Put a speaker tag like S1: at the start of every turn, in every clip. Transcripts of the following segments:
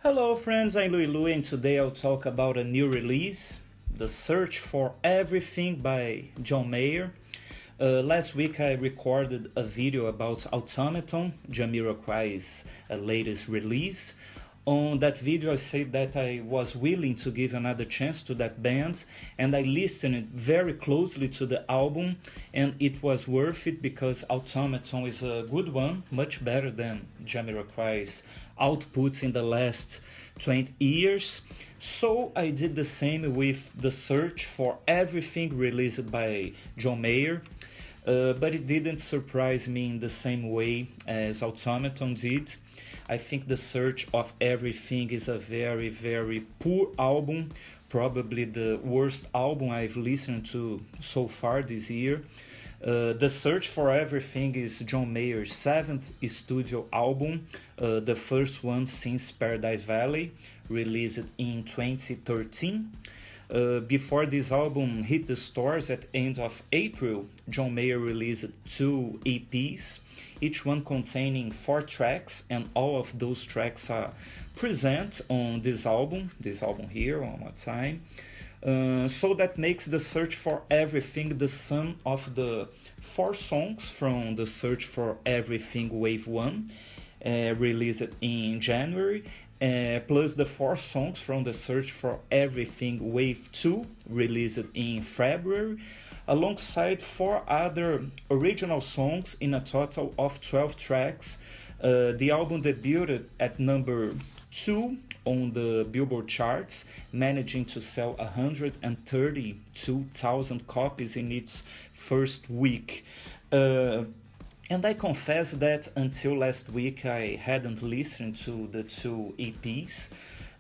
S1: Hello friends, I'm Louie Louie and today I'll talk about a new release, The Search for Everything by John Mayer. Last week I recorded a video about Automaton, Jamiroquai's latest release. On that video I said that I was willing to give another chance to that band, and I listened very closely to the album, and it was worth it because Automaton is a good one, much better than Jamiroquai's outputs in the last 20 years. So I did the same with The Search for Everything released by John Mayer. But it didn't surprise me in the same way as Automaton did. I think The Search of Everything is a very, very poor album, probably the worst album I've listened to so far this year. The Search for Everything is John Mayer's seventh studio album, the first one since Paradise Valley, released in 2013. Before this album hit the stores at end of April, John Mayer released two EPs, each one containing 4 tracks, and all of those tracks are present on this album here, one more time. So that makes The Search for Everything the sum of the 4 songs from The Search for Everything Wave 1, released in January, plus the 4 songs from The Search for Everything Wave 2, released in February, alongside 4 other original songs in a total of 12 tracks. The album debuted at number 2 on the Billboard charts, managing to sell 132,000 copies in its first week. And I confess that until last week I hadn't listened to the 2 EPs,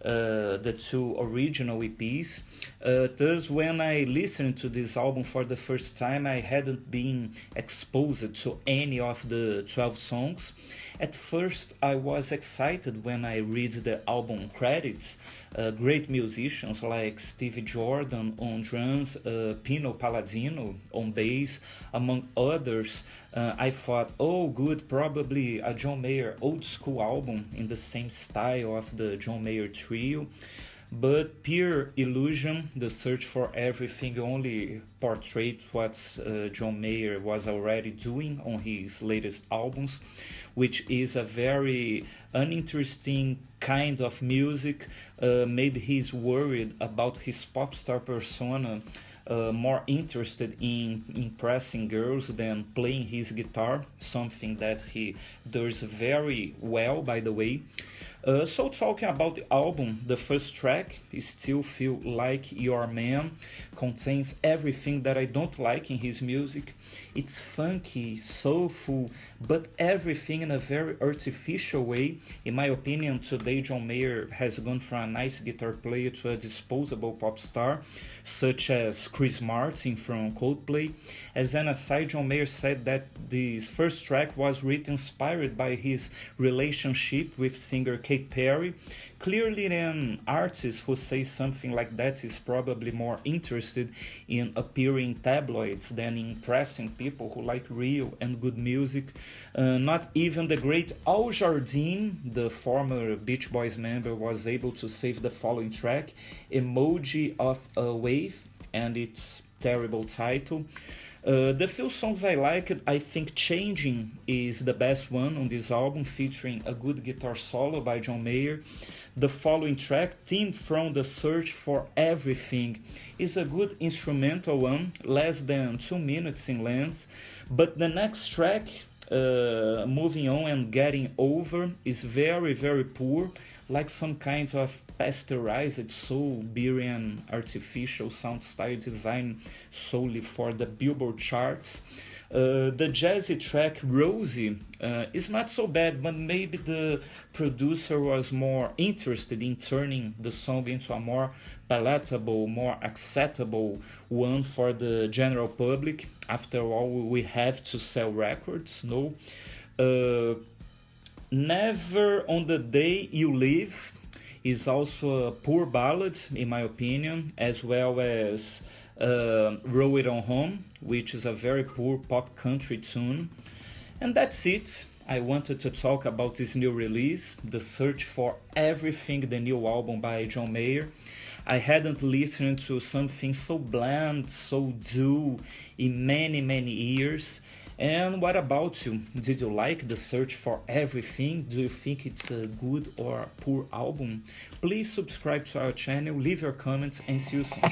S1: the 2 original EPs. Thus, when I listened to this album for the first time, I hadn't been exposed to any of the 12 songs. At first, I was excited when I read the album credits. Great musicians like Stevie Jordan on drums, Pino Palladino on bass, among others. I thought, oh good, probably a John Mayer old school album in the same style of the John Mayer trio. But pure illusion, The Search for Everything only portrayed what John Mayer was already doing on his latest albums, which is a very uninteresting kind of music. Maybe he's worried about his pop star persona, more interested in impressing girls than playing his guitar, something that he does very well, by the way. So talking about the album, the first track, Still Feel Like Your Man, contains everything that I don't like in his music. It's funky, soulful, but everything in a very artificial way. In my opinion, today John Mayer has gone from a nice guitar player to a disposable pop star, such as Chris Martin from Coldplay. As an aside, John Mayer said that this first track was written inspired by his relationship with singer Katy Perry. Clearly, an artist who says something like that is probably more interested in appearing in tabloids than in impressing people who like real and good music. Not even the great Al Jardine, the former Beach Boys member, was able to save the following track, Emoji of a Wave, and its terrible title. The few songs I liked, I think Changing is the best one on this album, featuring a good guitar solo by John Mayer. The following track, Theme from The Search for Everything, is a good instrumental one, less than 2 minutes in length. But the next track, Moving On and Getting Over, is very, very poor, like some kind of pasteurized soul, beery and artificial sound style designed solely for the Billboard charts. The jazzy track Rosie is not so bad, but maybe the producer was more interested in turning the song into a more palatable, more acceptable one for the general public. After all, we have to sell records, no? Never on the Day You Leave is also a poor ballad, in my opinion, as well as Roll It On Home, which is a very poor pop country tune. And that's it. I wanted to talk about this new release, The Search for Everything, the new album by John Mayer. I hadn't listened to something so bland, so dull in many, many years. And what about you? Did you like The Search for Everything? Do you think it's a good or poor album? Please subscribe to our channel, leave your comments, and see you soon.